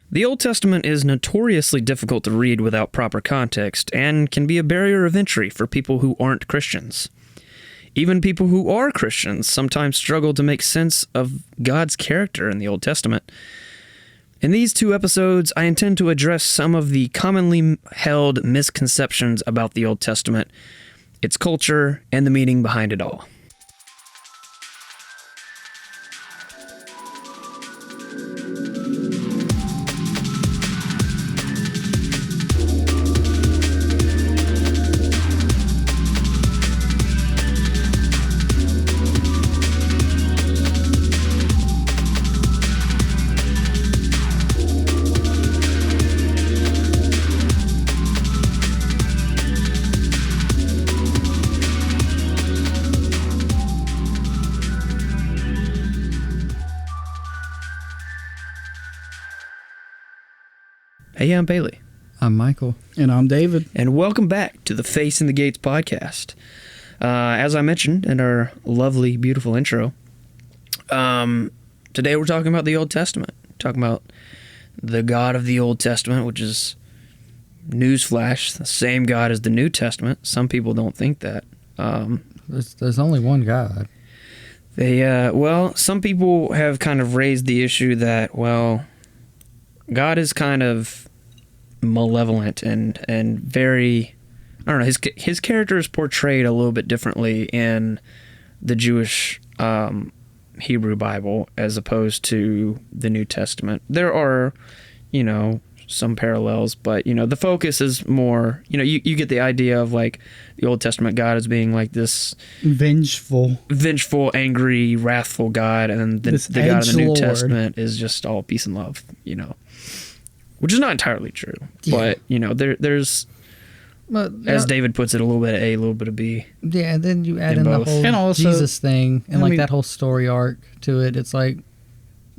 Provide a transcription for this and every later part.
The Old Testament is notoriously difficult to read without proper context and can be a barrier of entry for people who aren't Christians. Even people who are Christians sometimes struggle to make sense of God's character in the Old Testament. In these 2 episodes, I intend to address some of the commonly held misconceptions about the Old Testament, its culture, and the meaning behind it all. Hey, I'm Bailey. I'm Michael. And I'm David. And welcome back to the Face in the Gates podcast. As I mentioned in our lovely, beautiful intro, today we're talking about the Old Testament. Talking about the God of the Old Testament, which is, newsflash, the same God as the New Testament. Some people don't think that. There's only one God. Some people have kind of raised the issue that, God is kind of malevolent and very, I don't know, his character is portrayed a little bit differently in the Jewish Hebrew Bible as opposed to the New Testament. There are, some parallels, but, the focus is more, you get the idea of like the Old Testament God as being like this vengeful, angry, wrathful God, and the God of the New Testament is just all peace and love, which is not entirely true. Yeah. But, there's, as David puts it, a little bit of A, a little bit of B. Yeah, and then you add in the whole also, Jesus thing and that whole story arc to it. It's like,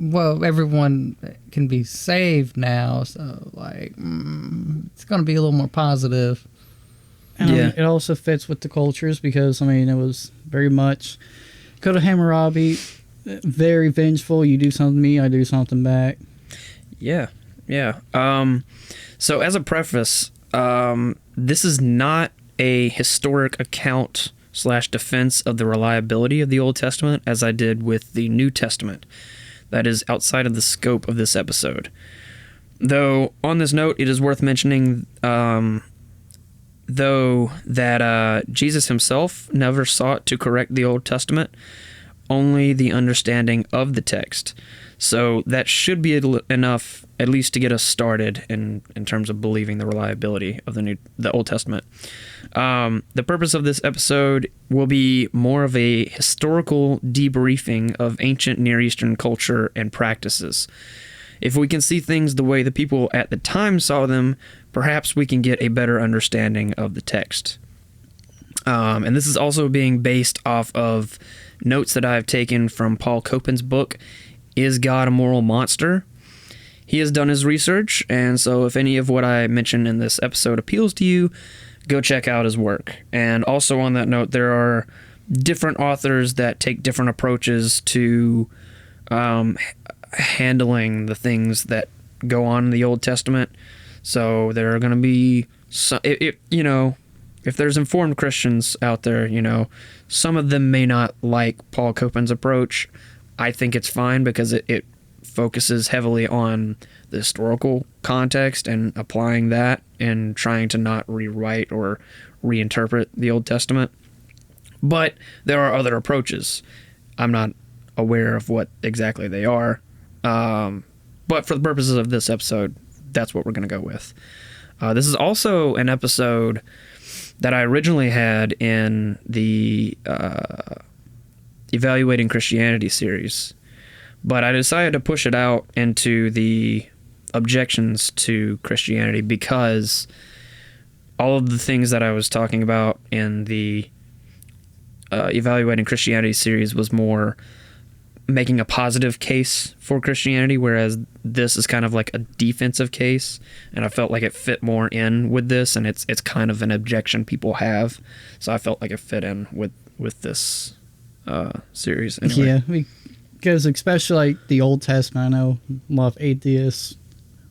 everyone can be saved now, so it's going to be a little more positive. And it also fits with the cultures because, it was very much go to Hammurabi, very vengeful. You do something to me, I do something back. Yeah. So as a preface, this is not a historic account / defense of the reliability of the Old Testament as I did with the New Testament. That is outside of the scope of this episode. Though, on this note, it is worth mentioning, that Jesus himself never sought to correct the Old Testament, only the understanding of the text. So that should be enough, at least to get us started in terms of believing the reliability of the Old Testament. The purpose of this episode will be more of a historical debriefing of ancient Near Eastern culture and practices. If we can see things the way the people at the time saw them, perhaps we can get a better understanding of the text. And this is also being based off of notes that I've taken from Paul Copan's book, Is God a Moral Monster? He has done his research, and so if any of what I mentioned in this episode appeals to you, go check out his work. And also on that note, there are different authors that take different approaches to handling the things that go on in the Old Testament. So there are going to be, if there's informed Christians out there, some of them may not like Paul Copan's approach. I think it's fine because it focuses heavily on the historical context and applying that and trying to not rewrite or reinterpret the Old Testament. But there are other approaches. I'm not aware of what exactly they are. But for the purposes of this episode, that's what we're going to go with. This is also an episode that I originally had in the Evaluating Christianity series, but I decided to push it out into the objections to Christianity because all of the things that I was talking about in the Evaluating Christianity series was more making a positive case for Christianity, whereas this is kind of like a defensive case, and I felt like it fit more in with this, and it's kind of an objection people have, so I felt like it fit in with this series. Anyway. Yeah, because especially like the Old Testament, I know a lot of atheists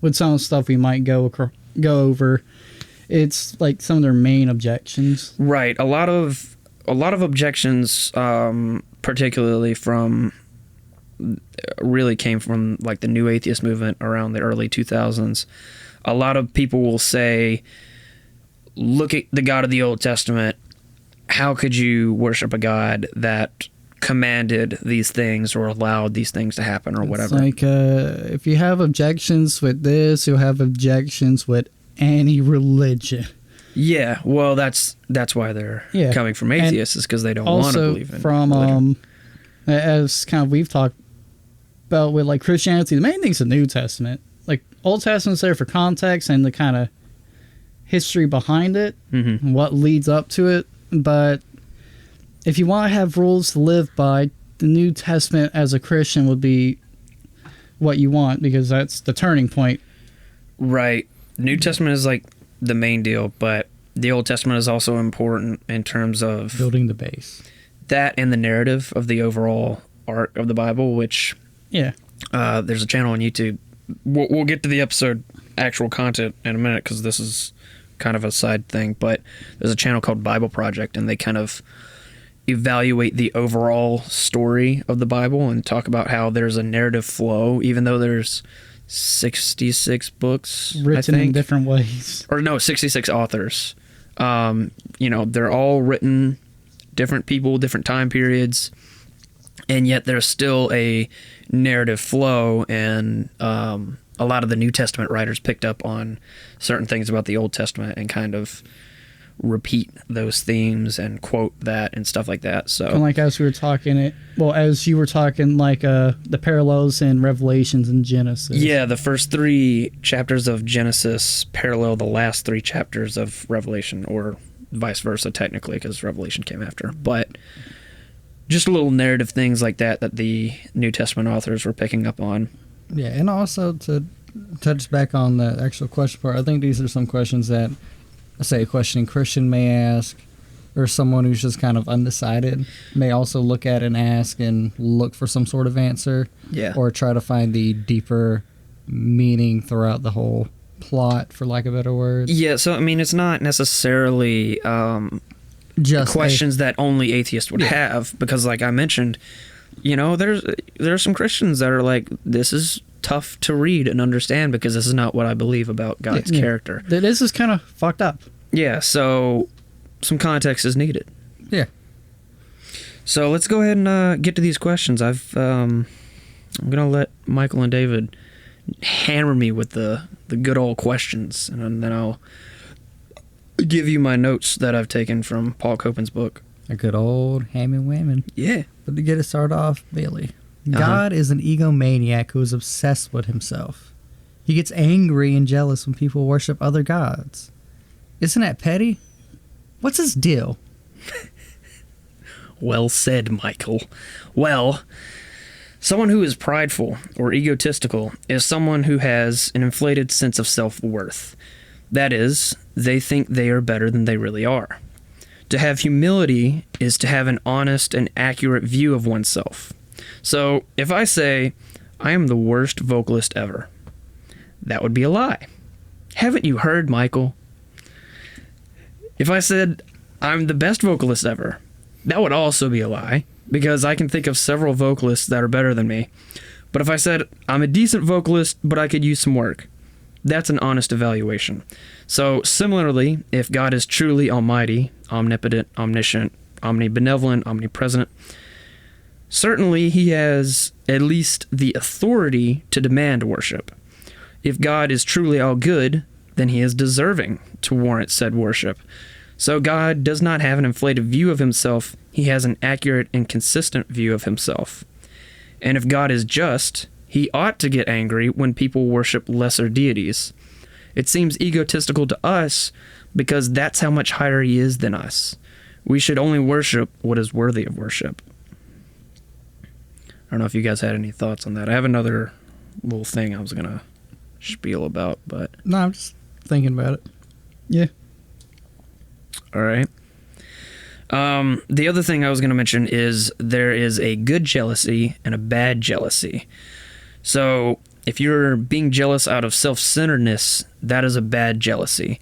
with some of the stuff we might go over. It's like some of their main objections. Right. A lot of objections, particularly from, really came from like the new atheist movement around the early 2000s. A lot of people will say, look at the God of the Old Testament. How could you worship a God that commanded these things or allowed these things to happen or whatever? It's like, if you have objections with this, you'll have objections with any religion. Yeah, well, that's why they're coming from atheists, is because they don't want to believe in religion. As kind of we've talked about with like Christianity, the main thing's the New Testament. Like Old Testament's there for context and the kind of history behind it, what leads up to it. But if you want to have rules to live by, the New Testament as a Christian would be what you want, because that's the turning point. Right. New Testament is like the main deal, but the Old Testament is also important in terms of building the base. That and the narrative of the overall arc of the Bible, which there's a channel on YouTube. We'll get to the episode actual content in a minute, because this is kind of a side thing, but there's a channel called Bible Project, and they kind of evaluate the overall story of the Bible and talk about how there's a narrative flow, even though there's 66 books written in different ways, or no, 66 authors. They're all written, different people, different time periods, and yet there's still a narrative flow. And a lot of the New Testament writers picked up on certain things about the Old Testament and kind of repeat those themes and quote that and stuff like that. So, and like as you were talking, like the parallels in Revelations and Genesis. Yeah, the first 3 chapters of Genesis parallel the last 3 chapters of Revelation, or vice versa, technically, because Revelation came after. But just little narrative things like that the New Testament authors were picking up on. Yeah, and also to touch back on the actual question part, I think these are some questions that, say, a questioning Christian may ask, or someone who's just kind of undecided may also look at and ask and look for some sort of answer, or try to find the deeper meaning throughout the whole plot, for lack of better words. Yeah, so I mean, it's not necessarily just questions that only atheists would have, because like I mentioned, there's some Christians that are like, this is tough to read and understand because this is not what I believe about God's character. This is kind of fucked up. Yeah, so some context is needed. Yeah. So let's go ahead and get to these questions. I'm gonna let Michael and David hammer me with the good old questions, and then I'll give you my notes that I've taken from Paul Copan's book. A good old ham and whammon. Yeah. But to get it started off, Bailey, God is an egomaniac who is obsessed with himself. He gets angry and jealous when people worship other gods. Isn't that petty? What's his deal? Well said, Michael. Well, someone who is prideful or egotistical is someone who has an inflated sense of self-worth. That is, they think they are better than they really are. To have humility is to have an honest and accurate view of oneself. So, if I say, I am the worst vocalist ever, that would be a lie. Haven't you heard, Michael? If I said, I'm the best vocalist ever, that would also be a lie, because I can think of several vocalists that are better than me. But if I said, I'm a decent vocalist, but I could use some work, that's an honest evaluation. So, similarly, if God is truly almighty, omnipotent, omniscient, omnibenevolent, omnipresent, certainly he has at least the authority to demand worship. If God is truly all good, then he is deserving to warrant said worship. So God does not have an inflated view of himself, he has an accurate and consistent view of himself. And if God is just, he ought to get angry when people worship lesser deities. It seems egotistical to us because that's how much higher he is than us. We should only worship what is worthy of worship. I don't know if you guys had any thoughts on that. I have another little thing I was going to spiel about, but... No, I'm just thinking about it. Yeah. All right. The other thing I was going to mention is there is a good jealousy and a bad jealousy. So If you're being jealous out of self-centeredness, that is a bad jealousy.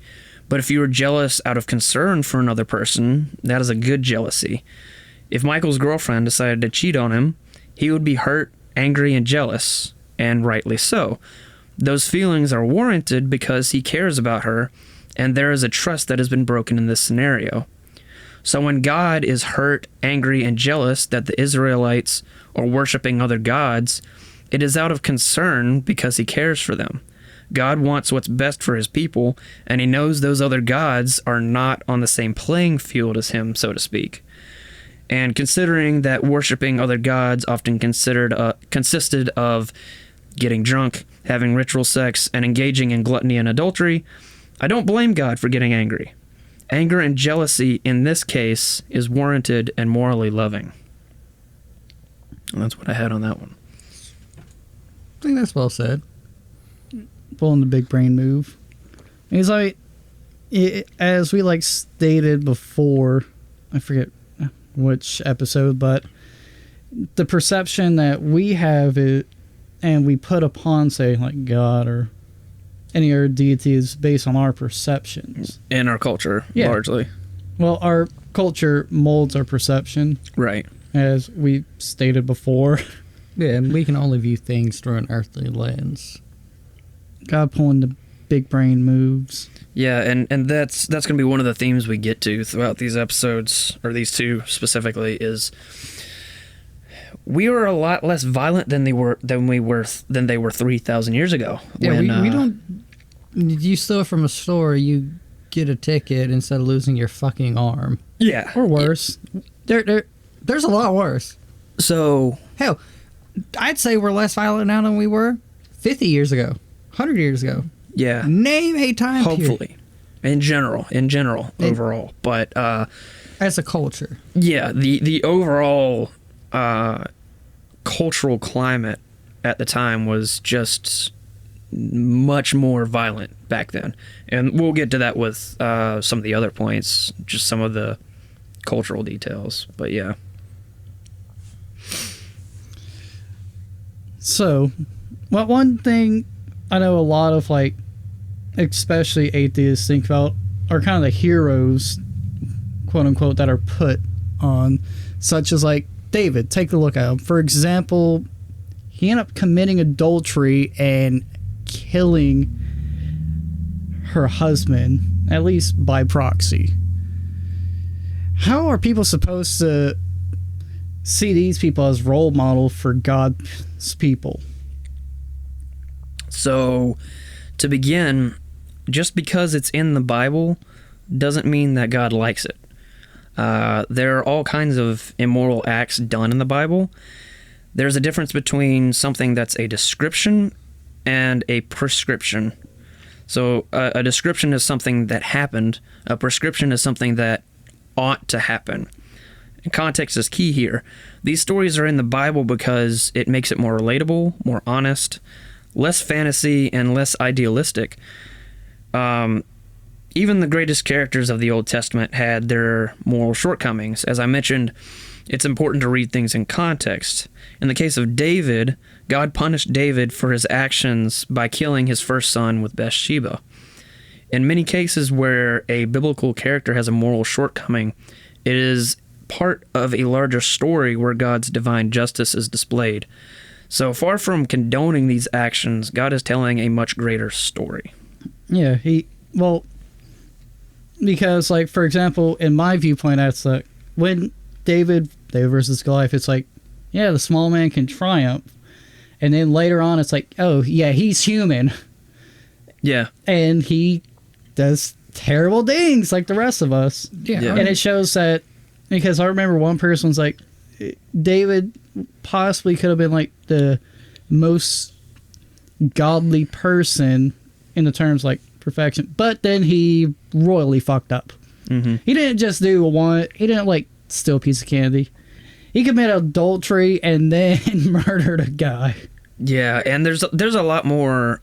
But if you are jealous out of concern for another person, that is a good jealousy. If Michael's girlfriend decided to cheat on him, he would be hurt, angry, and jealous, and rightly so. Those feelings are warranted because he cares about her, and there is a trust that has been broken in this scenario. So when God is hurt, angry, and jealous that the Israelites are worshiping other gods, it is out of concern because he cares for them. God wants what's best for his people, and he knows those other gods are not on the same playing field as him, so to speak. And considering that worshiping other gods often consisted of getting drunk, having ritual sex, and engaging in gluttony and adultery, I don't blame God for getting angry. Anger and jealousy in this case is warranted and morally loving. And that's what I had on that one. I think that's well said. Pulling the big brain move. It's like, as we like stated before, I forget which episode, but the perception that we have it and we put upon, say, like God or any other deity is based on our perceptions. In our culture, largely. Well, our culture molds our perception. Right. As we stated before. Yeah, and we can only view things through an earthly lens. God pulling the big brain moves. Yeah, and that's going to be one of the themes we get to throughout these episodes, or these two specifically, is we are a lot less violent than they were 3,000 years ago. Yeah, when, we don't. You steal from a store, you get a ticket instead of losing your fucking arm. Yeah, or worse. There's a lot worse. So hell, I'd say we're less violent now than we were 50 years ago, 100 years ago. Yeah. Name a time hopefully. In general, overall. But as a culture. Yeah, the overall cultural climate at the time was just much more violent back then. And we'll get to that with some of the other points, just some of the cultural details. But yeah. So, well, one thing I know a lot of, like, especially atheists think about are kind of the heroes, quote unquote, that are put on, such as like David. Take a look at him. For example, he ended up committing adultery and killing her husband, at least by proxy. How are people supposed to see these people as role model for God's people? So, to begin, just because it's in the Bible doesn't mean that God likes it. There are all kinds of immoral acts done in the Bible. There's a difference between something that's a description and a prescription. So a description is something that happened. A prescription is something that ought to happen. And context is key here. These stories are in the Bible because it makes it more relatable, more honest, less fantasy, and less idealistic. Even the greatest characters of the Old Testament had their moral shortcomings. As I mentioned, it's important to read things in context. In the case of David, God punished David for his actions by killing his first son with Bathsheba. In many cases where a biblical character has a moral shortcoming, it is part of a larger story where God's divine justice is displayed. So far from condoning these actions, God is telling a much greater story. Yeah, because, like, for example, in my viewpoint, that's like, when David versus Goliath, it's like, yeah, the small man can triumph. And then later on, it's like, oh, yeah, he's human. Yeah. And he does terrible things like the rest of us. Yeah. And it shows that, because I remember one person was like, David possibly could have been, like, the most godly person in the terms, like, perfection. But then he royally fucked up. Mm-hmm. He didn't just do one. He didn't, like, steal a piece of candy. He committed adultery and then murdered a guy. Yeah, and there's a lot more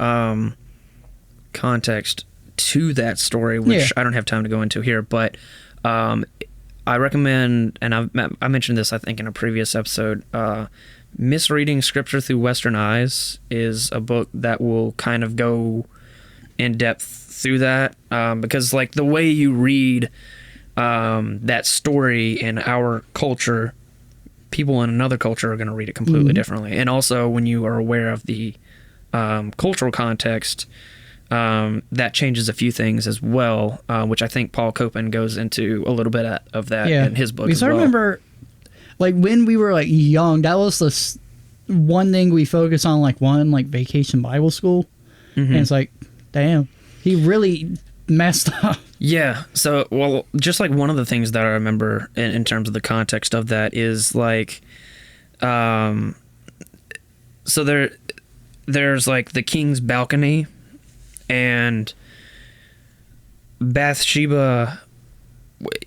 context to that story, which I don't have time to go into here. But I recommend, and I mentioned this, I think, in a previous episode, Misreading Scripture Through Western Eyes is a book that will kind of go in depth through that, because like the way you read that story in our culture, people in another culture are going to read it completely differently. And also when you are aware of the cultural context, that changes a few things as well, which I think Paul Copan goes into a little bit of that in his book as well. I remember, like, when we were, like, young, that was the one thing we focused on, like, Vacation Bible School. And it's like, damn, he really messed up. Yeah. So, well, just like one of the things that I remember in terms of the context of that is like, so there's like the king's balcony, and Bathsheba,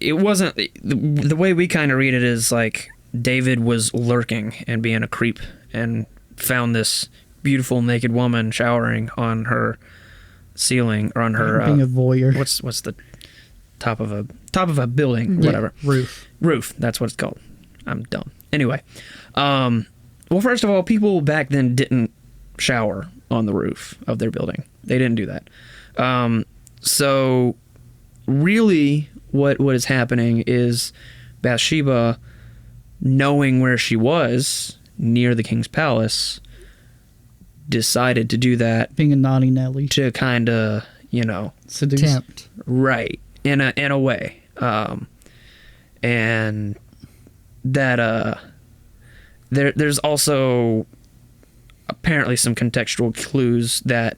it wasn't, the way we kind of read it is like David was lurking and being a creep and found this beautiful naked woman showering on her ceiling, or on her being a voyeur. What's the top of a building, whatever. Roof, that's what it's called. I'm dumb. Anyway, well, first of all, people back then didn't shower on the roof of their building. They didn't do that. So really what is happening is Bathsheba, knowing where she was near the king's palace, decided to do that, being a naughty Nelly, to kind of, seduce, tempt, right, in a way, and that there's also apparently some contextual clues that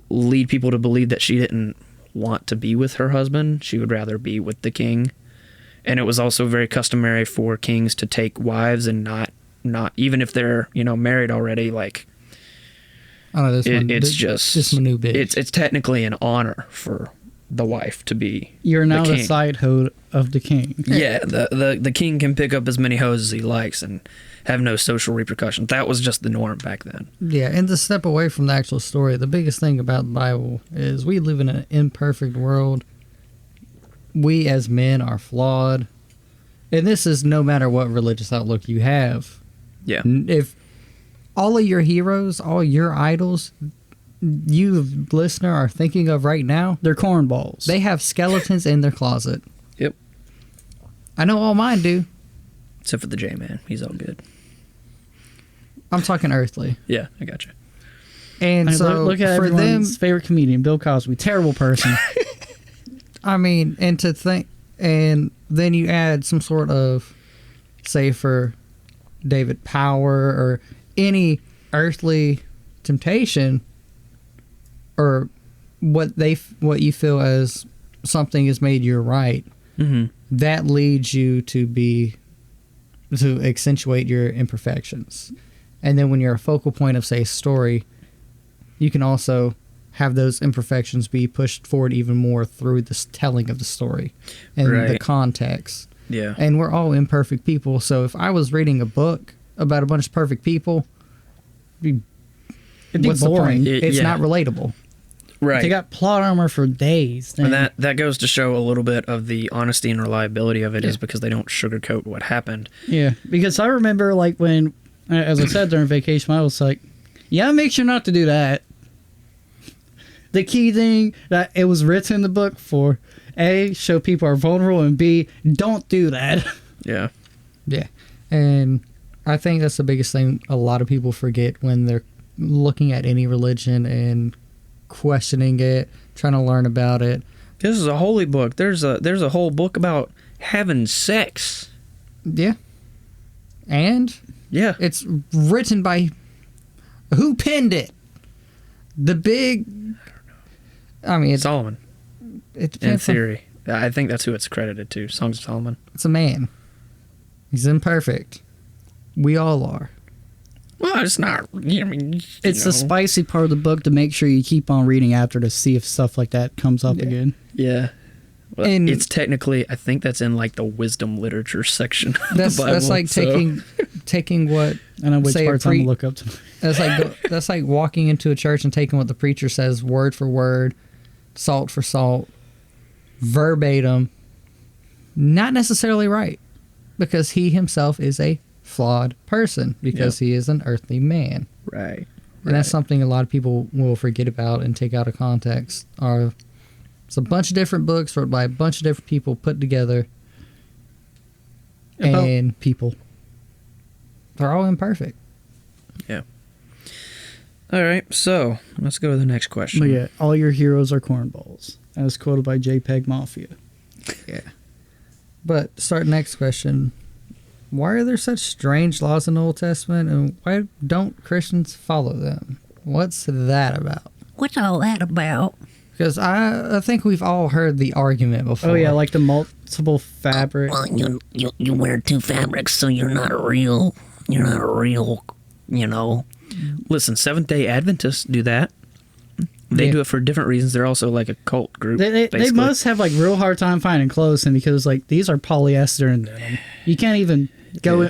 lead people to believe that she didn't want to be with her husband. She would rather be with the king. And it was also very customary for kings to take wives and not even if they're, married already, like, this new bitch. It's technically an honor for the wife to be. You're now the side hoe of the king. Yeah, the king can pick up as many hoes as he likes and have no social repercussions. That was just the norm back then. Yeah, and to step away from the actual story, the biggest thing about the Bible is we live in an imperfect world. We as men are flawed. And this is no matter what religious outlook you have. Yeah. If all of your heroes, all your idols, you listener are thinking of right now, they're cornballs. They have skeletons in their closet. Yep. I know all mine do. Except for the J-Man. He's all good. I'm talking earthly. Yeah, I got you. And so look at for everyone's them, favorite comedian, Bill Cosby, terrible person. I mean, and to think, and then you add some sort of, say for David, power or any earthly temptation, or what you feel as something has made you right, that leads you to accentuate your imperfections. And then when you're a focal point of, say, a story, you can also have those imperfections be pushed forward even more through the telling of the story and the context. Yeah. And we're all imperfect people, so if I was reading a book about a bunch of perfect people, it'd be what's boring. The point? It's not relatable. Right. They got plot armor for days. And that goes to show a little bit of the honesty and reliability of it, is because they don't sugarcoat what happened. Yeah, because I remember, like, when, as I said during vacation, I was like, yeah, make sure not to do that. The key thing that it was written in the book for, A, show people are vulnerable, and B, don't do that. Yeah. Yeah. And I think that's the biggest thing a lot of people forget when they're looking at any religion and questioning it, trying to learn about it. This is a holy book. There's a whole book about having sex. Yeah. And yeah, it's written by who penned it? The big, I mean, Solomon. In theory, I think that's who it's credited to. Songs of Solomon. It's a man. He's imperfect. We all are. Well, it's not. I mean, it's the spicy part of the book to make sure you keep on reading after to see if stuff like that comes up again. Yeah. Well, and it's technically, I think that's in like the wisdom literature section of the Bible. That's like taking what, I know which parts I'm gonna look up to. That's like walking into a church and taking what the preacher says word for word, salt for salt, verbatim. Not necessarily right, because he himself is a flawed person because he is an earthly man. Right. And that's something a lot of people will forget about and take out of context. It's a bunch of different books wrote by a bunch of different people put together. And people. They're all imperfect. Yeah. All right, so let's go to the next question. But yeah, all your heroes are cornballs, as quoted by JPEG Mafia. Yeah. But start next question. Why are there such strange laws in the Old Testament, and why don't Christians follow them? What's that about? What's all that about? Because I think we've all heard the argument before. Oh yeah, like the multiple fabric. Well, you wear two fabrics, so you're not a real, you know. Listen, Seventh-day Adventists do that. They do it for different reasons. They're also like a cult group. They must have like real hard time finding clothes, and because like these are polyester and denim. You can't even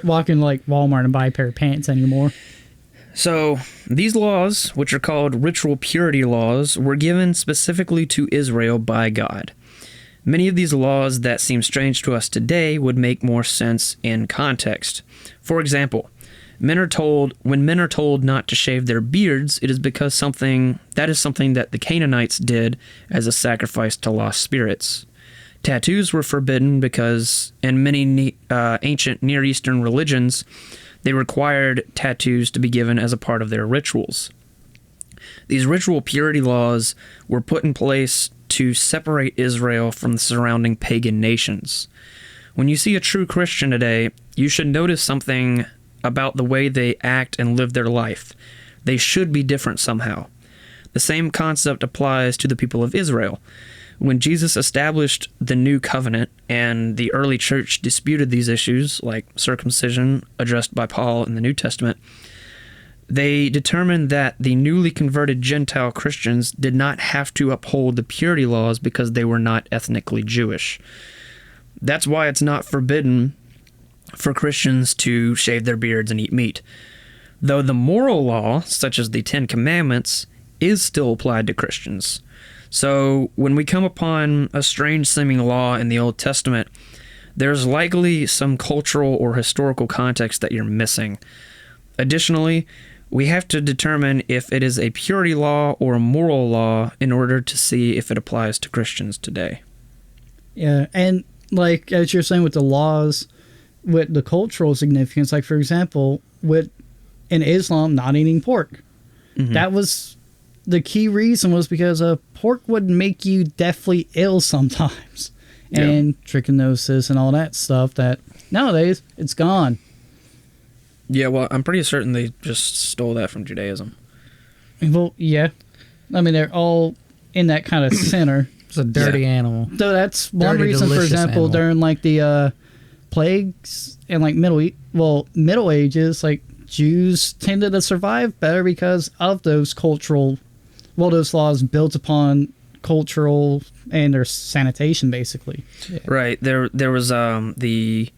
walk in like Walmart and buy a pair of pants anymore. So these laws, which are called ritual purity laws, were given specifically to Israel by God. Many of these laws that seem strange to us today would make more sense in context. For example, when men are told not to shave their beards, it is because something that the Canaanites did as a sacrifice to lost spirits. Tattoos were forbidden because in many ancient Near Eastern religions, they required tattoos to be given as a part of their rituals. These ritual purity laws were put in place to separate Israel from the surrounding pagan nations. When you see a true Christian today, you should notice something about the way they act and live their life. They should be different somehow. The same concept applies to the people of Israel. When Jesus established the new covenant and the early church disputed these issues, like circumcision addressed by Paul in the New Testament, they determined that the newly converted Gentile Christians did not have to uphold the purity laws because they were not ethnically Jewish. That's why it's not forbidden for Christians to shave their beards and eat meat. Though the moral law, such as the Ten Commandments, is still applied to Christians. So when we come upon a strange-seeming law in the Old Testament, there's likely some cultural or historical context that you're missing. Additionally, we have to determine if it is a purity law or a moral law in order to see if it applies to Christians today. Yeah, and like as you're saying with the laws, with the cultural significance, like for example, in Islam, not eating pork. Mm-hmm. That was the key reason was because pork would make you deathly ill sometimes. And trichinosis and all that stuff that nowadays it's gone. Yeah, well, I'm pretty certain they just stole that from Judaism. Well, yeah. I mean, they're all in that kind of center. It's a dirty animal. So that's one reason, for example, during like the plagues and like Middle Ages, like Jews tended to survive better because of those those laws built upon cultural and their sanitation, basically. Yeah. Right. There was the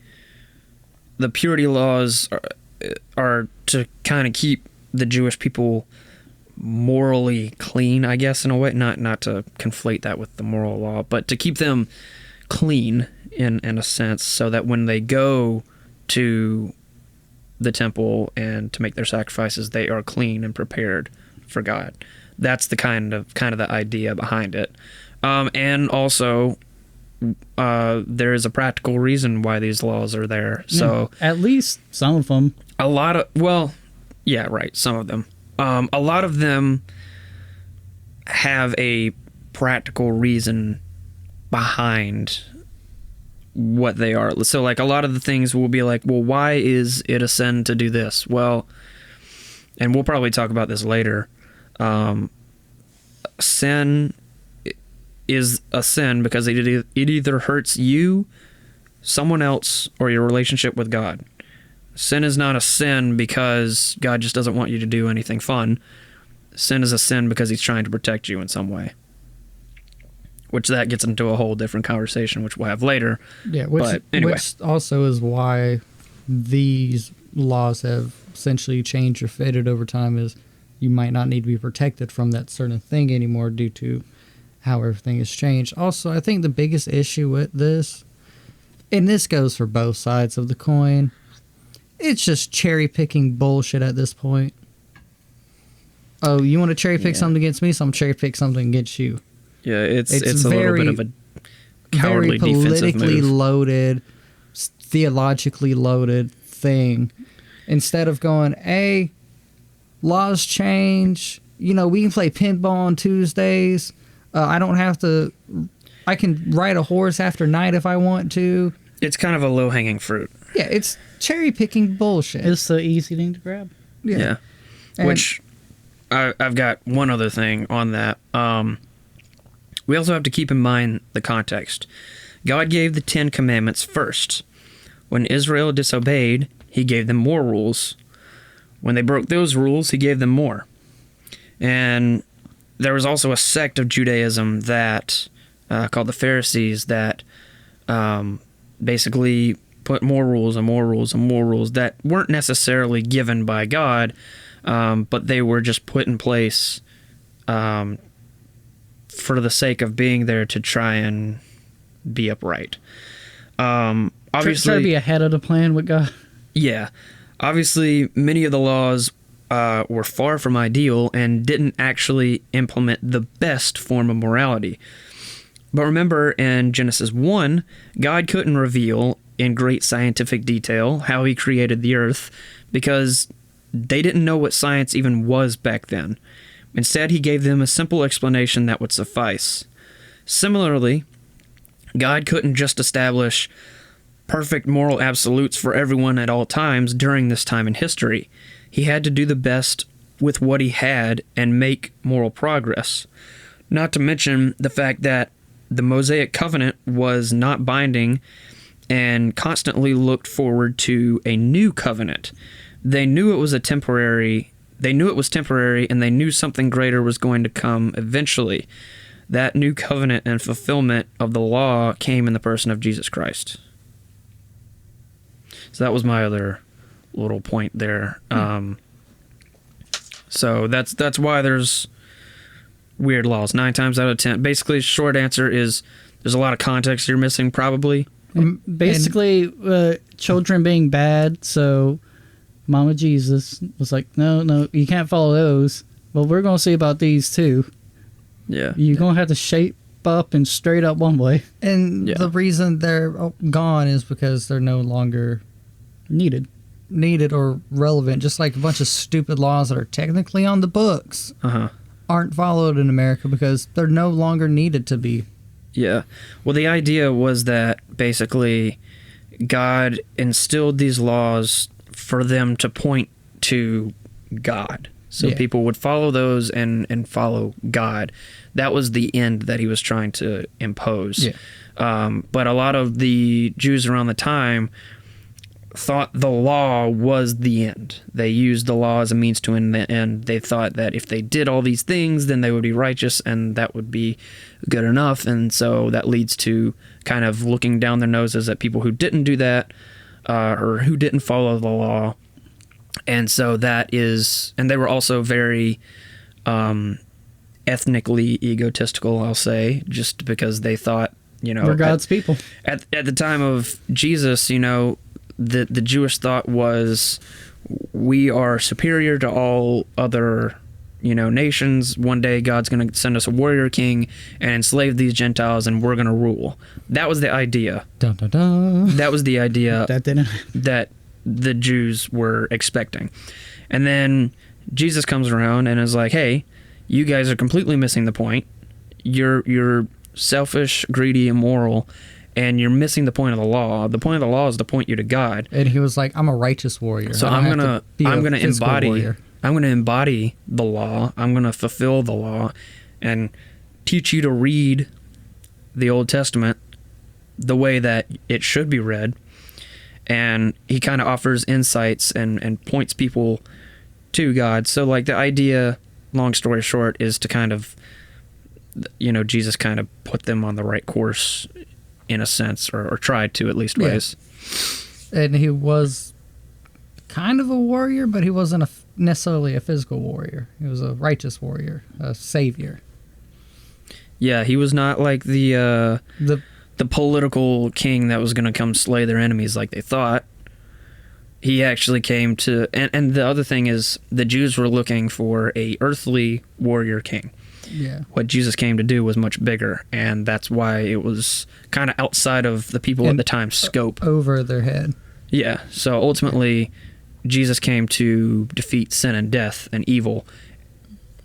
purity laws are to kind of keep the Jewish people morally clean, I guess, in a way. Not to conflate that with the moral law, but to keep them clean in a sense, so that when they go to the temple and to make their sacrifices, they are clean and prepared for God. That's the kind of the idea behind it. And also, there is a practical reason why these laws are there. So at least some of them. Some of them. A lot of them have a practical reason behind what they are. So like a lot of the things will be like, well, why is it a sin to do this? Well, and we'll probably talk about this later. Sin is a sin because it either hurts you, someone else, or your relationship with God. Sin is not a sin because God just doesn't want you to do anything fun. Sin is a sin because he's trying to protect you in some way. Which that gets into a whole different conversation, which we'll have later. Yeah, which also is why these laws have essentially changed or faded over time, is you might not need to be protected from that certain thing anymore due to how everything has changed. Also, I think the biggest issue with this, and this goes for both sides of the coin, it's just cherry picking bullshit at this point. Oh, you want to cherry pick something against me, so I'm cherry pick something against you. Yeah, it's a little bit of a cowardly very defensive politically move. loaded, theologically loaded thing. Instead of going, hey, laws change. We can play pinball on Tuesdays. I don't have to. I can ride a horse after night if I want to. It's kind of a low-hanging fruit. Yeah, it's cherry-picking bullshit. It's the easy thing to grab. Yeah. Which, I've got one other thing on that. We also have to keep in mind the context. God gave the 10 Commandments first. When Israel disobeyed, he gave them more rules. When they broke those rules, he gave them more. And there was also a sect of Judaism that called the Pharisees that basically put more rules and more rules and more rules that weren't necessarily given by God, but they were just put in place for the sake of being there to try and be upright. Obviously, try to be ahead of the plan with God. Yeah. Obviously, many of the laws were far from ideal and didn't actually implement the best form of morality. But remember, in Genesis 1, God couldn't reveal in great scientific detail how he created the earth because they didn't know what science even was back then. Instead, he gave them a simple explanation that would suffice. Similarly, God couldn't just establish perfect moral absolutes for everyone at all times during this time in history. He had to do the best with what he had and make moral progress. Not to mention the fact that the Mosaic covenant was not binding and constantly looked forward to a new covenant. They knew it was temporary, and they knew something greater was going to come eventually. That new covenant and fulfillment of the law came in the person of Jesus Christ. So that was my other little point there. So that's why there's weird laws 9 times out of 10. Basically, short answer is there's a lot of context you're missing probably. Basically, children being bad, so Mama Jesus was like, no, you can't follow those. Well, we're going to see about these too. Yeah. You're going to have to shape up and straight up one way. And the reason they're gone is because they're no longer needed or relevant. Just like a bunch of stupid laws that are technically on the books aren't followed in America because they're no longer needed to be. Yeah. Well, the idea was that basically God instilled these laws for them to point to God. So people would follow those and follow God. That was the end that he was trying to impose. Yeah. But a lot of the Jews around the time thought the law was the end. They used the law as a means to an end. They thought that if they did all these things, then they would be righteous and that would be good enough. And so that leads to kind of looking down their noses at people who didn't do that or who didn't follow the law. And so that is, and they were also very ethnically egotistical, I'll say, just because they thought, we're God's people. At the time of Jesus, the Jewish thought was we are superior to all other, nations. One day God's going to send us a warrior king and enslave these Gentiles and we're going to rule. That was the idea. Dun, dun, dun. That was the idea that didn't that the Jews were expecting. And then Jesus comes around and is like, hey, you guys are completely missing the point. You're selfish, greedy, immoral, and you're missing the point of the law. The point of the law is to point you to God. And he was like, I'm a righteous warrior. So I'm gonna embody the law. I'm gonna fulfill the law and teach you to read the Old Testament the way that it should be read. And he kind of offers insights and points people to God. So like the idea, long story short, is to kind of, Jesus kind of put them on the right course in a sense, or tried to at least ways. And he was kind of a warrior, but he wasn't necessarily a physical warrior. He was a righteous warrior, a savior. Yeah, he was not like the political king that was going to come slay their enemies like they thought. He actually came to, and the other thing is the Jews were looking for a earthly warrior king. Yeah. What Jesus came to do was much bigger, and that's why it was kind of outside of the people at the time's scope. Over their head. Yeah. So ultimately, Jesus came to defeat sin and death and evil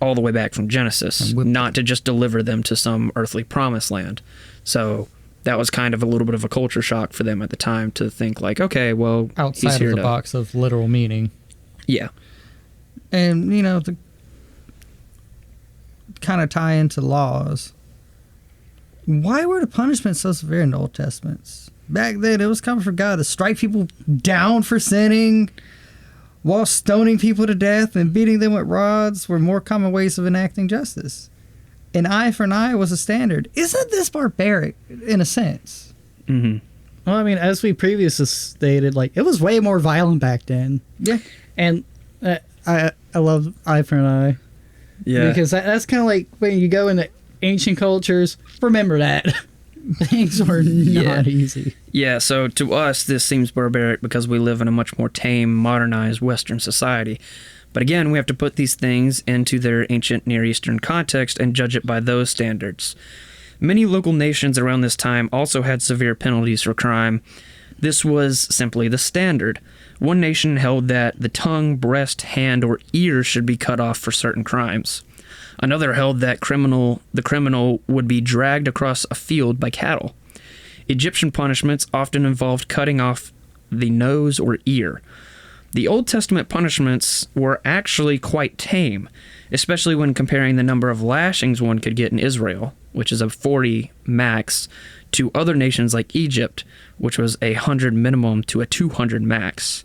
all the way back from Genesis, not to just deliver them to some earthly promised land. So that was kind of a little bit of a culture shock for them at the time to think like, okay, well, outside he's here of the box of literal meaning. Yeah. And, to kind of tie into laws, why were the punishments so severe in the Old Testament? Back then, it was coming from God to strike people down for sinning, while stoning people to death and beating them with rods were more common ways of enacting justice. An eye for an eye was a standard. Isn't this barbaric in a sense? Mm-hmm. Well, I mean, as we previously stated, like, it was way more violent back then. Yeah. And I love eye for an eye. Yeah. Because that's kind of like when you go into ancient cultures, remember that. Things were not easy. Yeah, so to us, this seems barbaric because we live in a much more tame, modernized Western society. But again, we have to put these things into their ancient Near Eastern context and judge it by those standards. Many local nations around this time also had severe penalties for crime. This was simply the standard. One nation held that the tongue, breast, hand, or ear should be cut off for certain crimes. Another held that the criminal would be dragged across a field by cattle. Egyptian punishments often involved cutting off the nose or ear. The Old Testament punishments were actually quite tame, especially when comparing the number of lashings one could get in Israel, which is a 40 max, to other nations like Egypt, which was a 100 minimum to a 200 max.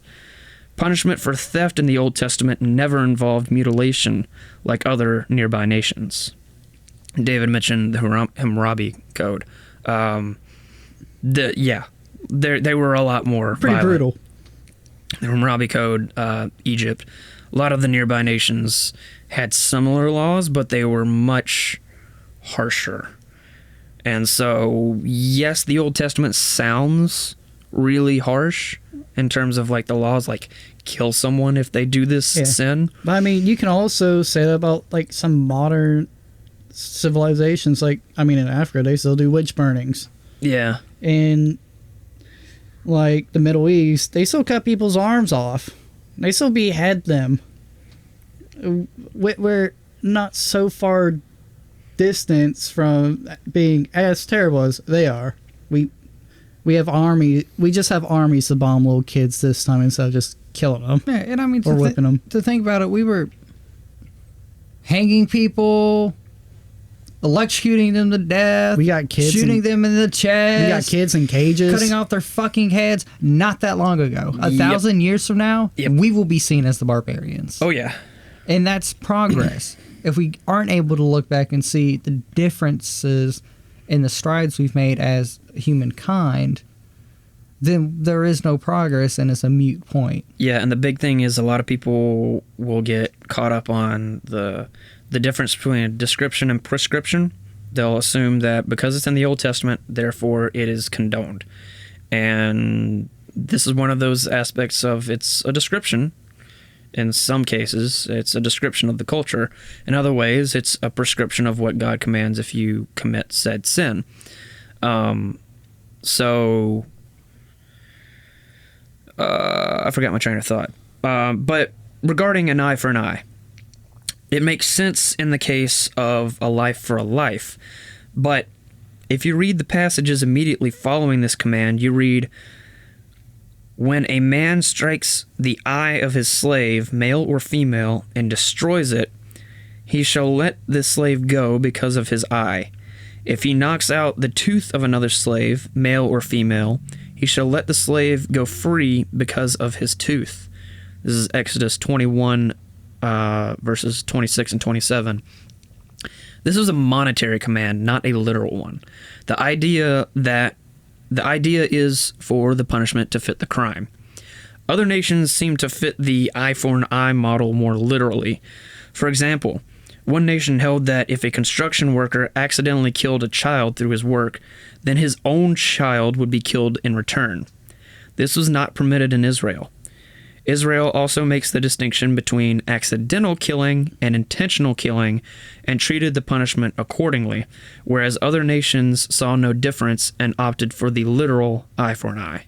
Punishment for theft in the Old Testament never involved mutilation like other nearby nations. David mentioned the Hammurabi Code. They were a lot more pretty violent. brutal. The Hammurabi Code, Egypt, a lot of the nearby nations had similar laws, but they were much harsher. And so, yes, the Old Testament sounds really harsh in terms of like the laws, like kill someone if they do this sin. But I mean, you can also say that about like some modern civilizations. Like, I mean, in Africa, they still do witch burnings. Yeah. In like the Middle East, they still cut people's arms off. They still behead them. We're not so far distance from being as terrible as they are. We have army. We just have armies to bomb little kids this time instead of just killing them. Yeah, and I mean, or whipping them. To think about it, we were hanging people, electrocuting them to death. We got kids shooting them in the chest. We got kids in cages, cutting off their fucking heads. Not that long ago, 1,000 years from now, we will be seen as the barbarians. Oh yeah, and that's progress. If we aren't able to look back and see the differences in the strides we've made as humankind, then there is no progress and it's a moot point. Yeah, and the big thing is a lot of people will get caught up on the difference between description and prescription. They'll assume that because it's in the Old Testament, therefore it is condoned. And this is one of those aspects of it's a description. In some cases, it's a description of the culture. In other ways, it's a prescription of what God commands if you commit said sin. I forgot my train of thought. But regarding an eye for an eye, it makes sense in the case of a life for a life. But if you read the passages immediately following this command, you read, "When a man strikes the eye of his slave, male or female, and destroys it, he shall let the slave go because of his eye. If he knocks out the tooth of another slave, male or female, he shall let the slave go free because of his tooth." This is Exodus 21, verses 26 and 27. This is a monetary command, not a literal one. The idea is for the punishment to fit the crime. Other nations seem to fit the eye for an eye model more literally. For example, one nation held that if a construction worker accidentally killed a child through his work, then his own child would be killed in return. This was not permitted in Israel. Israel also makes the distinction between accidental killing and intentional killing and treated the punishment accordingly, whereas other nations saw no difference and opted for the literal eye for an eye.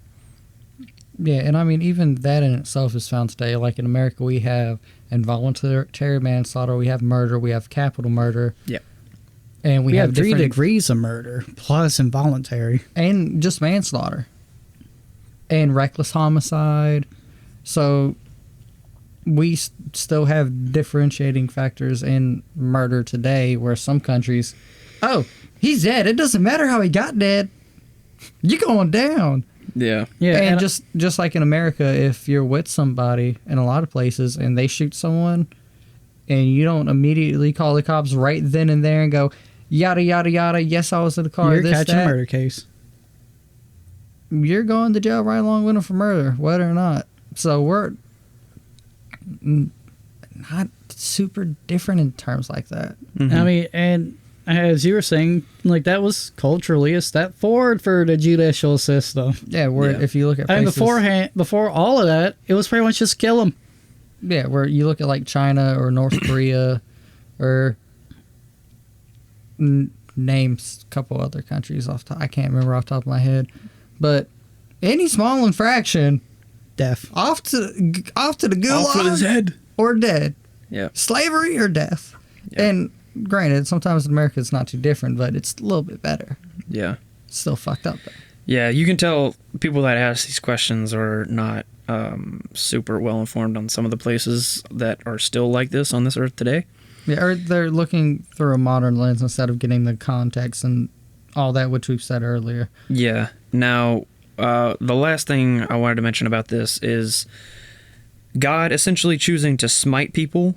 Yeah, and I mean, even that in itself is found today. Like in America, we have involuntary manslaughter, we have murder, we have capital murder. Yep. And we have 3 degrees of murder, plus involuntary. And just manslaughter. And reckless homicide. So we still have differentiating factors in murder today, where some countries, oh, he's dead. It doesn't matter how he got dead. You're going down. Yeah. Yeah. And just like in America, if you're with somebody in a lot of places and they shoot someone and you don't immediately call the cops right then and there and go, yada, yada, yada, yes, I was in the car, You're catching a murder case. You're going to jail right along with him for murder, whether or not. So we're not super different in terms like that. Mm-hmm. I mean, and as you were saying, like, that was culturally a step forward for the judicial system. Yeah, if you look at places, and before all of that, it was pretty much just kill them. Yeah, where you look at like China or North Korea or names a couple other countries I can't remember off the top of my head, but any small infraction, death, off to the gulag, off with his head, or dead. Yeah, slavery or death. Yeah. And granted, sometimes in America it's not too different, but it's a little bit better. Yeah, it's still fucked up though. Yeah, you can tell people that ask these questions are not super well informed on some of the places that are still like this on this earth today. Yeah, or they're looking through a modern lens instead of getting the context and all that, which we've said earlier. Yeah. Now, the last thing I wanted to mention about this is God essentially choosing to smite people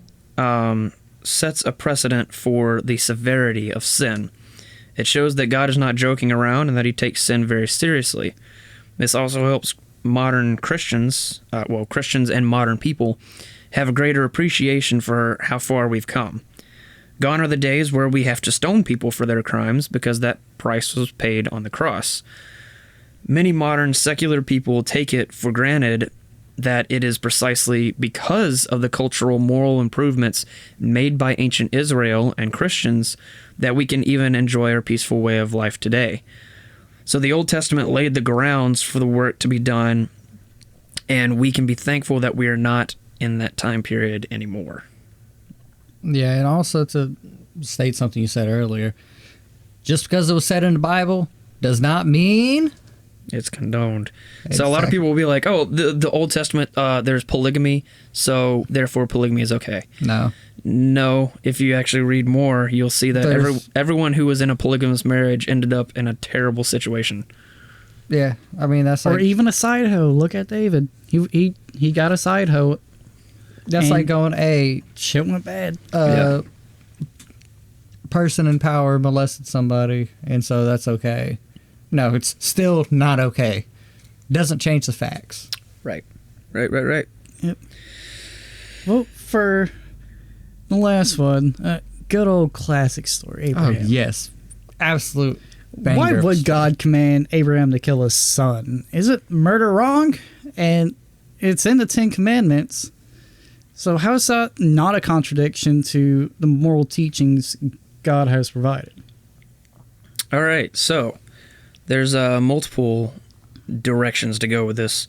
sets a precedent for the severity of sin. It shows that God is not joking around and that he takes sin very seriously. This also helps modern Christians, Christians and modern people, have a greater appreciation for how far we've come. Gone are the days where we have to stone people for their crimes because that price was paid on the cross. Many modern secular people take it for granted that it is precisely because of the cultural moral improvements made by ancient Israel and Christians that we can even enjoy our peaceful way of life today. So the Old Testament laid the grounds for the work to be done, and we can be thankful that we are not in that time period anymore. Yeah, and also to state something you said earlier, just because it was said in the Bible does not mean it's condoned. Exactly. So a lot of people will be like, oh, the Old Testament, there's polygamy, so therefore polygamy is okay. No, if you actually read more, you'll see that everyone who was in a polygamous marriage ended up in a terrible situation. Yeah, I mean, that's like... Or even a side hoe. Look at David. He got a side hoe. That's like going, hey... Shit went bad. Person in power molested somebody, and so that's okay. No, it's still not okay. Doesn't change the facts. Right. Yep. Well, for the last one, good old classic story, Abraham. Oh, yes. Absolute banger. Why would God command Abraham to kill his son? Is it murder wrong? And it's in the 10 Commandments. So how is that not a contradiction to the moral teachings God has provided? All right, so there's multiple directions to go with this.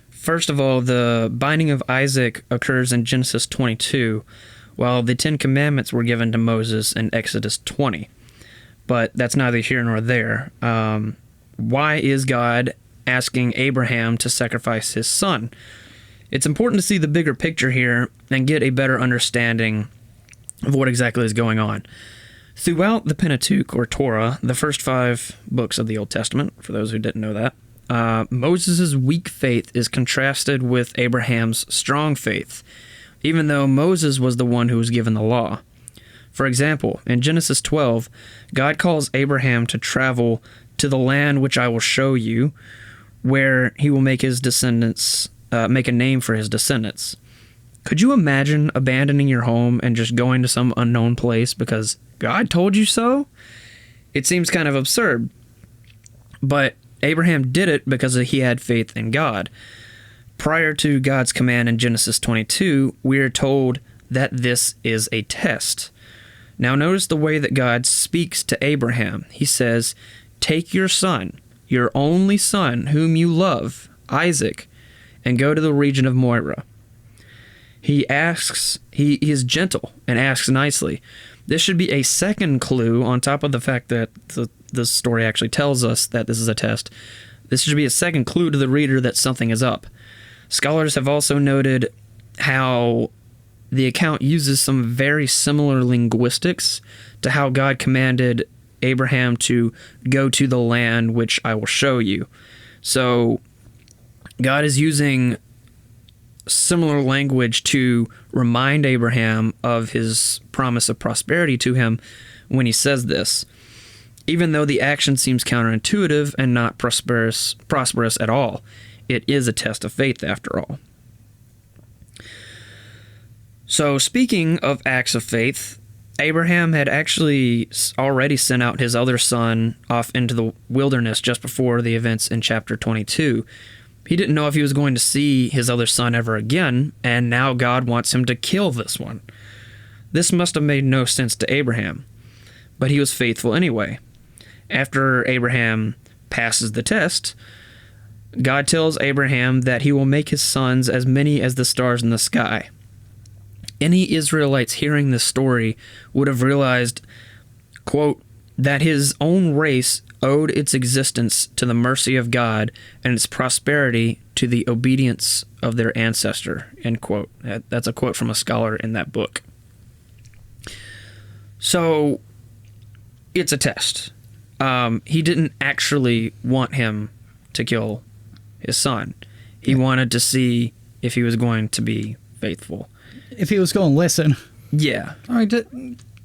First of all, the binding of Isaac occurs in Genesis 22, while the 10 Commandments were given to Moses in Exodus 20. But that's neither here nor there. Why is God asking Abraham to sacrifice his son? It's important to see the bigger picture here and get a better understanding of what exactly is going on. Throughout the Pentateuch, or Torah, the first 5 books of the Old Testament, for those who didn't know that, Moses' weak faith is contrasted with Abraham's strong faith, even though Moses was the one who was given the law. For example, in Genesis 12, God calls Abraham to travel to the land which I will show you, where he will make his descendants make a name for his descendants. Could you imagine abandoning your home and just going to some unknown place because God told you so? It seems kind of absurd. But Abraham did it because he had faith in God. prior to God's command in Genesis 22, we are told that this is a test. Now notice the way that God speaks to Abraham. He says, "Take your son, your only son, whom you love, Isaac, and go to the region of Moriah." He is gentle and asks nicely. This should be a second clue on top of the fact that the story actually tells us that this is a test. This should be a second clue to the reader that something is up. Scholars have also noted how the account uses some very similar linguistics to how God commanded Abraham to go to the land which I will show you. So God is using similar language to remind Abraham of his promise of prosperity to him when he says this, even though the action seems counterintuitive and not prosperous at all. It is a test of faith after all. So speaking of acts of faith, Abraham had actually already sent out his other son off into the wilderness just before the events in chapter 22. He didn't know if he was going to see his other son ever again, and now God wants him to kill this one. This must have made no sense to Abraham, but he was faithful anyway. After Abraham passes the test, God tells Abraham that he will make his sons as many as the stars in the sky. Any Israelites hearing this story would have realized, quote, that his own race owed its existence to the mercy of God and its prosperity to the obedience of their ancestor, end quote. That's a quote from a scholar in that book. So, it's a test. He didn't actually want him to kill his son. He wanted to see if he was going to be faithful. If he was going to listen. Yeah. All right,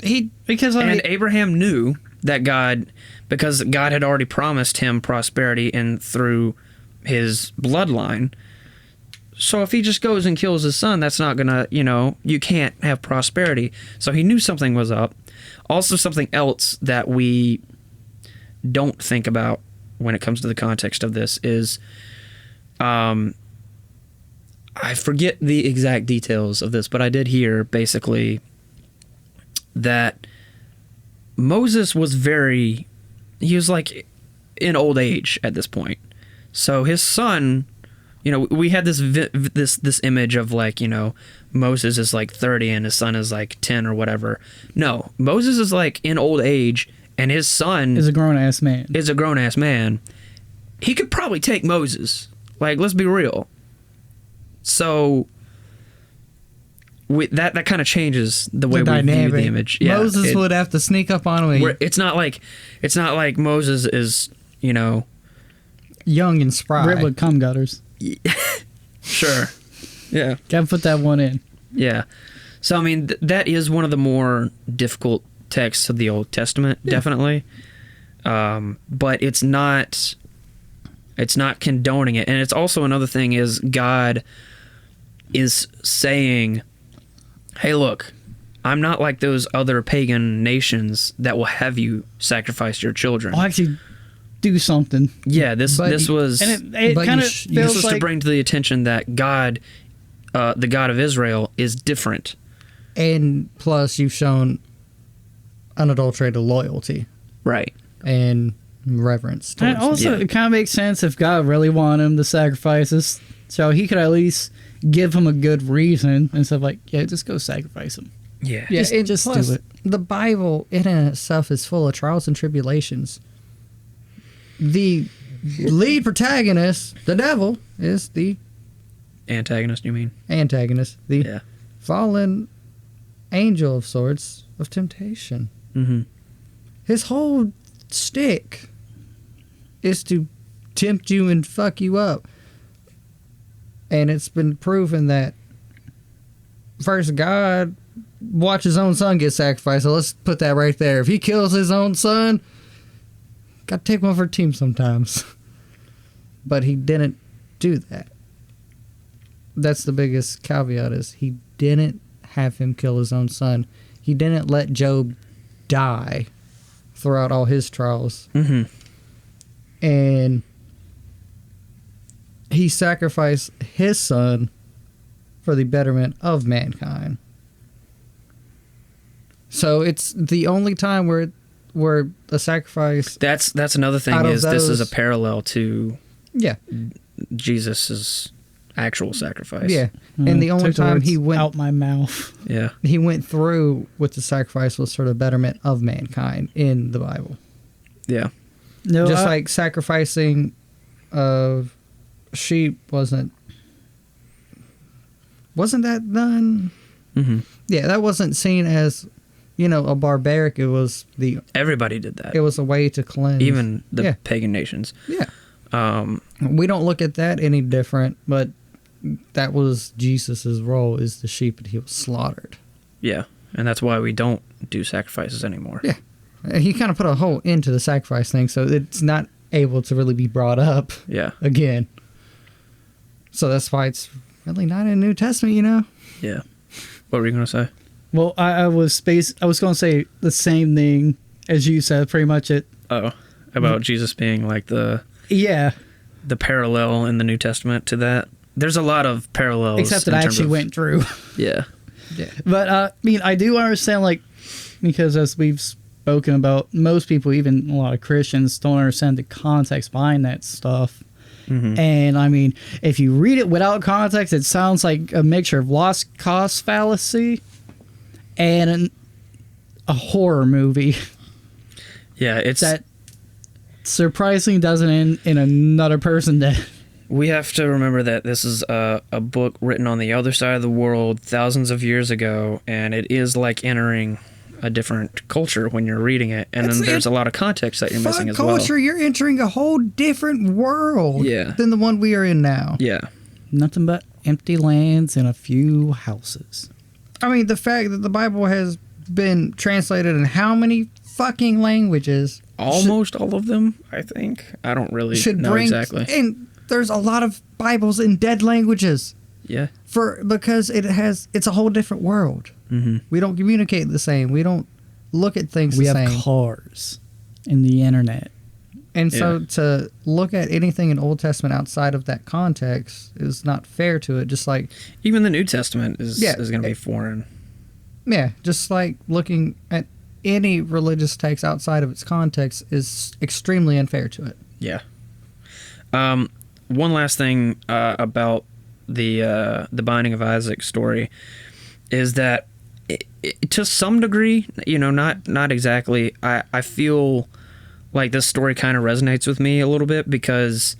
Abraham knew that because God had already promised him prosperity and through his bloodline. So if he just goes and kills his son, that's not gonna, you can't have prosperity. So he knew something was up. Also, something else that we don't think about when it comes to the context of this is, I forget the exact details of this, but I did hear basically that Moses was he was like in old age at this point. So his son, we had this image of like, Moses is like 30 and his son is like 10 or whatever. No, Moses is like in old age and his son is a grown-ass man. He could probably take Moses. Like, let's be real. So that kind of changes the way we view the image. Yeah, Moses would have to sneak up on him. It's not like Moses is, young and spry. Redwood cum gutters. Sure. Yeah. Gotta put that one in. Yeah. So I mean that is one of the more difficult texts of the Old Testament, definitely. But it's not condoning it, and it's also another thing is God is saying, hey, look, I'm not like those other pagan nations that will have you sacrifice your children. I'll actually do something. Yeah, this was... And it kind of feels this was like... to bring to the attention that God, the God of Israel, is different. And plus, you've shown unadulterated loyalty. Right. And reverence. And also, it kind of makes sense if God really wanted him to sacrifice us, so he could at least give him a good reason instead of like, yeah, just go sacrifice him. Yeah. Just plus, do it. The Bible in and of itself is full of trials and tribulations. The lead protagonist, the devil, is the antagonist, you mean? Antagonist. The fallen angel of sorts of temptation. Mm-hmm. His whole stick is to tempt you and fuck you up. And it's been proven that first God watched his own son get sacrificed. So let's put that right there. If he kills his own son, got to take one for the team sometimes. But he didn't do that. That's the biggest caveat is he didn't have him kill his own son. He didn't let Job die throughout all his trials. Mm-hmm. And he sacrificed his son for the betterment of mankind. So it's the only time where the sacrifice. That's another thing is this is a parallel to Jesus's actual sacrifice. Yeah, and the only time he went out my mouth. Yeah, he went through with the sacrifice was for the betterment of mankind in the Bible. Yeah, no, just like sacrificing of sheep wasn't that done? Mm-hmm. Yeah, that wasn't seen as, a barbaric. It was everybody did that. It was a way to cleanse, even the pagan nations. Yeah, we don't look at that any different, but that was Jesus's role, is the sheep that he was slaughtered. Yeah, and that's why we don't do sacrifices anymore. Yeah, he kind of put a whole end to the sacrifice thing, so it's not able to really be brought up. Yeah, again. So that's why it's really not in the New Testament, Yeah. What were you gonna say? Well, I was going to say the same thing as you said, pretty much it. Oh, about Jesus being like the parallel in the New Testament to that. There's a lot of parallels. Except that I actually went through. Yeah. Yeah. But, I do understand, because as we've spoken about, most people, even a lot of Christians, don't understand the context behind that stuff. Mm-hmm. And, if you read it without context, it sounds like a mixture of lost cause fallacy and a horror movie. Yeah, it's... that surprisingly doesn't end in another person death. We have to remember that this is a book written on the other side of the world thousands of years ago, and it is like entering a different culture when you're reading it, and then there's a lot of context that you're missing as well. Culture, you're entering a whole different world than the one we are in now. Yeah. Nothing but empty lands and a few houses. The fact that the Bible has been translated in how many fucking languages? Almost all of them, I think. I don't really know exactly. And there's a lot of Bibles in dead languages. Yeah. Because it's a whole different world. Mm-hmm. We don't communicate the same. We don't look at things the same. We have cars and the internet. And so to look at anything in Old Testament outside of that context is not fair to it. Just like... Even the New Testament is going to be foreign. Yeah, just like looking at any religious text outside of its context is extremely unfair to it. Yeah. One last thing about the Binding of Isaac story is that to some degree, not exactly, I feel like this story kind of resonates with me a little bit, because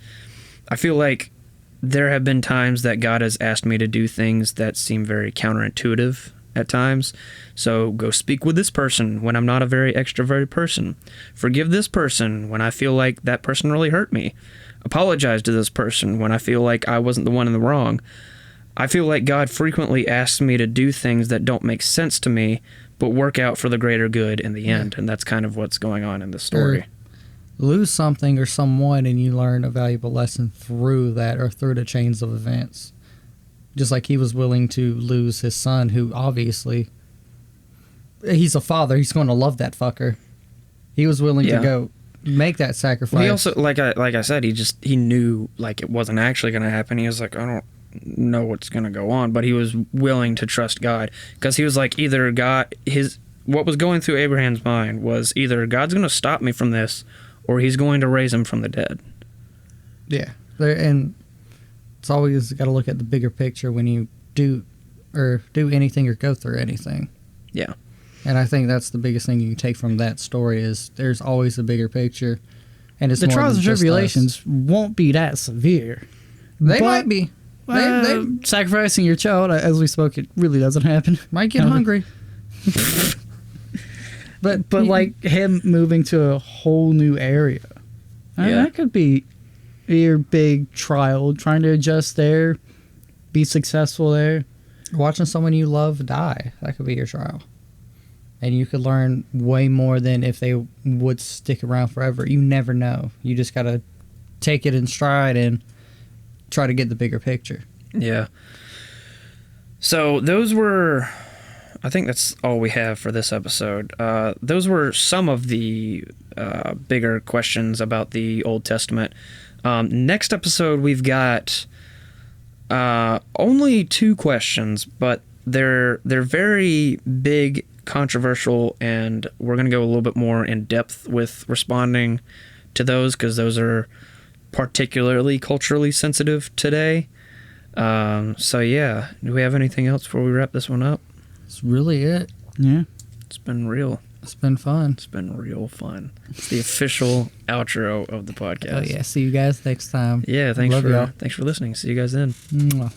I feel like there have been times that God has asked me to do things that seem very counterintuitive at times. So go speak with this person when I'm not a very extroverted person. Forgive this person when I feel like that person really hurt me. Apologize to this person when I feel like I wasn't the one in the wrong. I feel like God frequently asks me to do things that don't make sense to me, but work out for the greater good in the end. And that's kind of what's going on in the story. Lose something or someone and you learn a valuable lesson through that, or through the chains of events. Just like he was willing to lose his son, who obviously, he's a father, he's going to love that fucker. He was willing to go make that sacrifice. Well, he also, like I said, he knew like it wasn't actually going to happen. He was like, I don't know what's going to go on, but he was willing to trust God, because he was like, either what was going through Abraham's mind was either God's going to stop me from this, or he's going to raise him from the dead. Yeah. And it's always got to look at the bigger picture when you do anything or go through anything. Yeah. And I think that's the biggest thing you can take from that story, is there's always a bigger picture. And it's the trials and tribulations won't be that severe. They might be. Sacrificing your child, as we spoke, it really doesn't happen. Might get hungry. But like him moving to a whole new area, that could be your big trial, trying to adjust there, be successful there. Watching someone you love die, that could be your trial. And you could learn way more than if they would stick around forever. You never know. You just got to take it in stride and try to get the bigger picture. Yeah. So those were... I think that's all we have for this episode. Those were some of the bigger questions about the Old Testament. Next episode, we've got only 2 questions, but they're very big, controversial, and we're going to go a little bit more in depth with responding to those because those are particularly culturally sensitive today. So yeah, do we have anything else before we wrap this one up? That's really it. Yeah. It's been real. It's been fun. It's been real fun. It's the official outro of the podcast. Oh yeah. See you guys next time. Yeah, thanks for listening. See you guys then. Mwah.